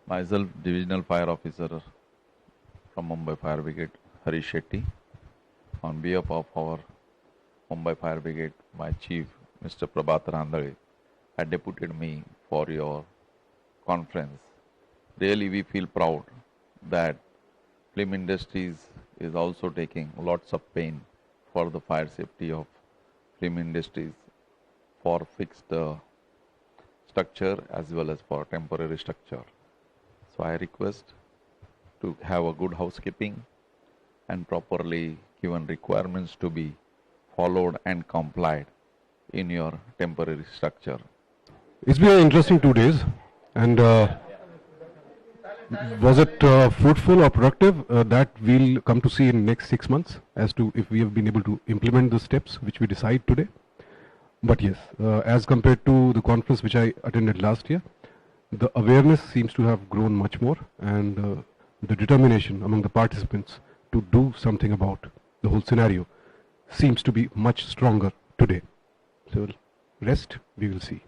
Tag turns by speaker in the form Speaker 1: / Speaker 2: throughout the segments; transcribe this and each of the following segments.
Speaker 1: Myself, Divisional Fire Officer from Mumbai Fire Brigade, Harish Shetty. On behalf of our Mumbai Fire Brigade, my Chief, Mr. Prabhat Randale, had deputed me for your conference. Really, we feel proud that film industries is also taking lots of pain for the fire safety of film industries for fixed structure as well as for temporary structure. So I request to have a good housekeeping and properly given requirements to be followed and complied in your temporary structure.
Speaker 2: It's been an interesting 2 days, and was it fruitful or productive? That we'll come to see in next 6 months as to if we have been able to implement the steps which we decide today. But yes, as compared to the conference which I attended last year, the awareness seems to have grown much more, and the determination among the participants to do something about the whole scenario seems to be much stronger today. So rest we will see.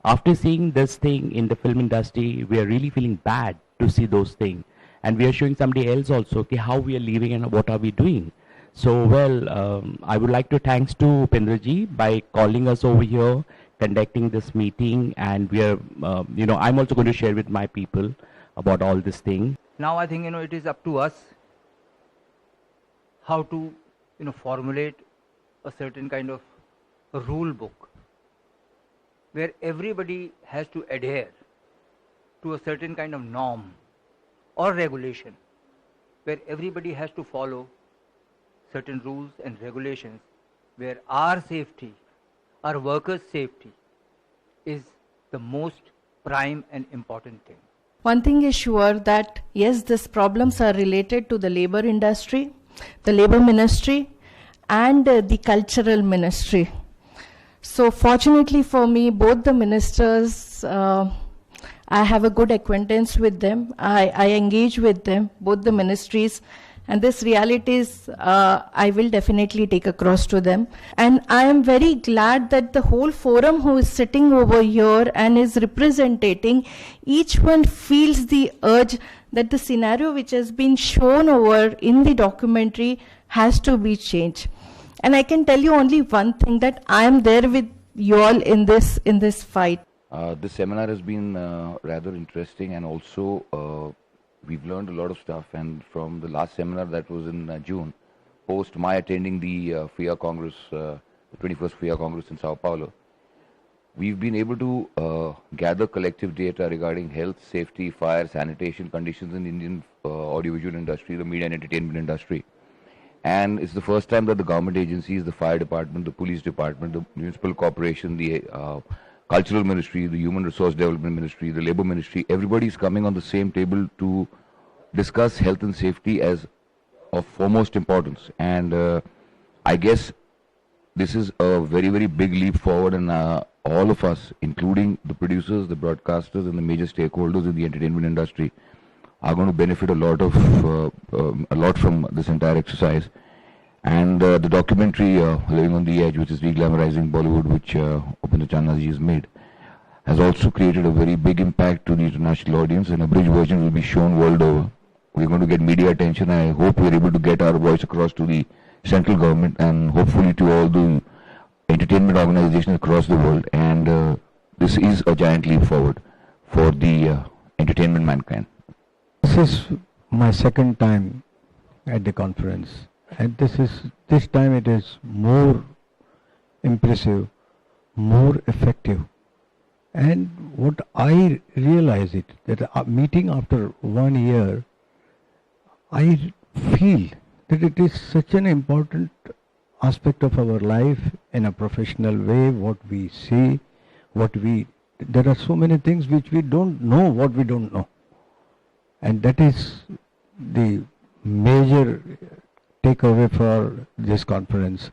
Speaker 3: After seeing this thing in the film industry, we are really feeling bad to see those things. And we are showing somebody else also okay, how we are living and what are we doing. So, well, I would like to thanks to Upendraji by calling us over here, conducting this meeting, and we are, I'm also going to share with my people about all this thing.
Speaker 4: Now I think, it is up to us how to, formulate a certain kind of a rule book where everybody has to adhere to a certain kind of norm or regulation, where everybody has to follow certain rules and regulations, where our safety, our workers' safety is the most prime and important thing.
Speaker 5: One thing is sure that yes, these problems are related to the labor industry, the labor ministry, and the cultural ministry. So fortunately for me, both the ministers, I have a good acquaintance with them. I engage with them, both the ministries, and this realities I will definitely take across to them. And I am very glad that the whole forum who is sitting over here and is representing, each one feels the urge that the scenario which has been shown over in the documentary has to be changed. And I can tell you only one thing, that I am there with you all in this fight.
Speaker 6: This seminar has been rather interesting, and also we've learned a lot of stuff. And from the last seminar that was in June, post my attending the FIA Congress, the 21st FIA Congress in Sao Paulo, we've been able to gather collective data regarding health, safety, fire, sanitation conditions in the Indian audiovisual industry, the media and entertainment industry. And it's the first time that the government agencies, the fire department, the police department, the municipal corporation, the cultural ministry, the human resource development ministry, the labor ministry, everybody is coming on the same table to discuss health and safety as of foremost importance. And I guess this is a very, very big leap forward, and all of us, including the producers, the broadcasters, and the major stakeholders in the entertainment industry, are going to benefit a lot from this entire exercise. And the documentary Living on the Edge, which is reglamorizing Bollywood, which Upendra Channaji has made, has also created a very big impact to the international audience, and a bridge version will be shown world over. We're going to get media attention. I hope we're able to get our voice across to the central government and hopefully to all the entertainment organizations across the world. And this is a giant leap forward for the entertainment mankind.
Speaker 7: This is my second time at the conference, and this time it is more impressive, more effective. And what I realize it, that a meeting after 1 year, I feel that it is such an important aspect of our life in a professional way, what we see, there are so many things which we don't know what we don't know. And that is the major takeaway for this conference.